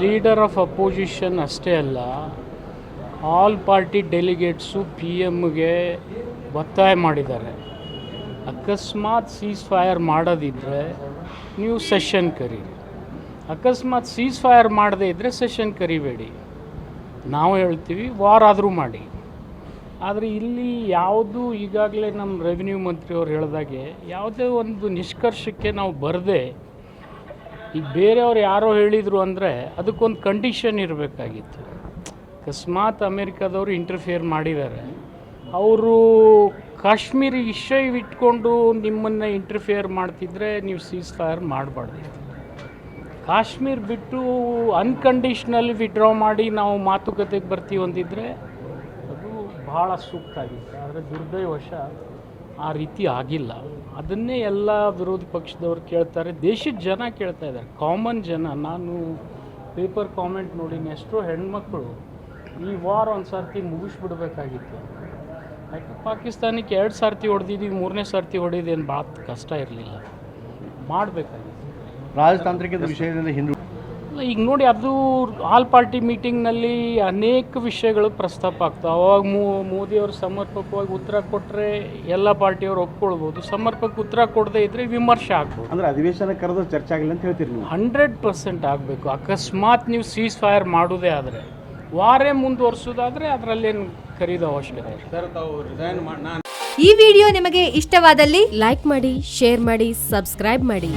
Leader of opposition ಅಷ್ಟೇ ಅಲ್ಲ, all party ಡೆಲಿಗೇಟ್ಸು P ಎಮ್ಗೆ ಒತ್ತಾಯ ಮಾಡಿದ್ದಾರೆ. ಅಕಸ್ಮಾತ್ ಸೀಸ್ ಫೈರ್ ಮಾಡೋದಿದ್ದರೆ ನೀವು ಸೆಷನ್ ಕರೀರಿ, ಅಕಸ್ಮಾತ್ ಸೀಸ್ ಫೈರ್ ಮಾಡದೇ ಇದ್ದರೆ ಸೆಷನ್ ಕರಿಬೇಡಿ. ನಾವು ಹೇಳ್ತೀವಿ ವಾರ್ ಆದರೂ ಮಾಡಿ. ಆದರೆ ಇಲ್ಲಿ ಯಾವುದು ಈಗಾಗಲೇ ನಮ್ಮ ರೆವಿನ್ಯೂ ಮಂತ್ರಿಯವ್ರು ಹೇಳಿದಾಗೆ ಯಾವುದೇ ಒಂದು ನಿಷ್ಕರ್ಷಕ್ಕೆ ನಾವು ಬರದೆ, ಈಗ ಬೇರೆಯವ್ರು ಯಾರೋ ಹೇಳಿದರು ಅಂದರೆ ಅದಕ್ಕೊಂದು ಕಂಡೀಷನ್ ಇರಬೇಕಾಗಿತ್ತು. ಅಕಸ್ಮಾತ್ ಅಮೇರಿಕಾದವರು ಇಂಟರ್ಫಿಯರ್ ಮಾಡಿದ್ದಾರೆ, ಅವರು ಕಾಶ್ಮೀರ ಇಶ್ಯೂ ಇಟ್ಕೊಂಡು ನಿಮ್ಮನ್ನು ಇಂಟರ್ಫಿಯರ್ ಮಾಡ್ತಿದ್ರೆ ನೀವು ಸೀಸ್ ಫೈರ್ ಮಾಡಬಾರ್ದಿತ್ತು. ಕಾಶ್ಮೀರ ಬಿಟ್ಟು ಅನ್ಕಂಡೀಷ್ನಲ್ ವಿಡ್ರಾ ಮಾಡಿ ನಾವು ಮಾತುಕತೆಗೆ ಬರ್ತೀವಿ ಅಂದಿದ್ರೆ ಅದು ಭಾಳ ಸೂಕ್ತ ಆಗಿತ್ತು. ಆದರೆ ದುರ್ದೈವಶ ಆ ರೀತಿ ಆಗಿಲ್ಲ. ಅದನ್ನೇ ಎಲ್ಲ ವಿರೋಧ ಪಕ್ಷದವ್ರು ಕೇಳ್ತಾರೆ, ದೇಶದ ಜನ ಕೇಳ್ತಾ ಇದ್ದಾರೆ, ಕಾಮನ್ ಜನ. ನಾನು ಪೇಪರ್ ಕಾಮೆಂಟ್ ನೋಡಿನಿ, ಎಷ್ಟೋ ಹೆಣ್ಮಕ್ಳು ಈ ವಾರ್ ಒಂದು ಸರ್ತಿ ಮುಗಿಸ್ಬಿಡ್ಬೇಕಾಗಿತ್ತು. ಯಾಕೆ ಪಾಕಿಸ್ತಾನಕ್ಕೆ 2 ಸರ್ತಿ ಹೊಡೆದಿದ್ದೀವಿ, 3ನೇ ಸರ್ತಿ ಹೊಡೆಯೋದೇನು ಭಾಳ ಕಷ್ಟ ಇರಲಿಲ್ಲ, ಮಾಡಬೇಕಾಗಿತ್ತು. ರಾಜತಾಂತ್ರಿಕದ ವಿಷಯದಿಂದ ಹಿಂದೆ ಈಗ ನೋಡಿ, ಅದು ಆಲ್ ಪಾರ್ಟಿ ಮೀಟಿಂಗ್ನಲ್ಲಿ ಅನೇಕ ವಿಷಯಗಳು ಪ್ರಸ್ತಾಪ ಆಗ್ತಾವೆ. ಅವಾಗ ಮೋದಿಯವರು ಸಮರ್ಪಕವಾಗಿ ಉತ್ತರ ಕೊಟ್ಟರೆ ಎಲ್ಲ ಪಾರ್ಟಿಯವರು ಒಪ್ಕೊಳ್ಬೋದು, ಸಮರ್ಪಕ ಉತ್ತರ ಕೊಡದೇ ಇದ್ದರೆ ವಿಮರ್ಶೆ ಆಗ್ಬೋದು. ಅಂದರೆ ಅಧಿವೇಶನ ಕರೆದು ಚರ್ಚೆ ಆಗಿಲ್ಲ ಅಂತ ಹೇಳ್ತೀರಿ ನೀವು? 100% ಆಗಬೇಕು. ಅಕಸ್ಮಾತ್ ನೀವು ಸೀಸ್ ಫೈರ್ ಮಾಡೋದೇ ಆದರೆ, ವಾರೇ ಮುಂದುವರಿಸೋದಾದರೆ ಅದರಲ್ಲೇನು ಕರೀದು ಅವಶ್ಯಕತೆ ಇಲ್ಲ. ಈ ವಿಡಿಯೋ ನಿಮಗೆ ಇಷ್ಟವಾದಲ್ಲಿ ಲೈಕ್ ಮಾಡಿ, ಶೇರ್ ಮಾಡಿ, ಸಬ್ಸ್ಕ್ರೈಬ್ ಮಾಡಿ.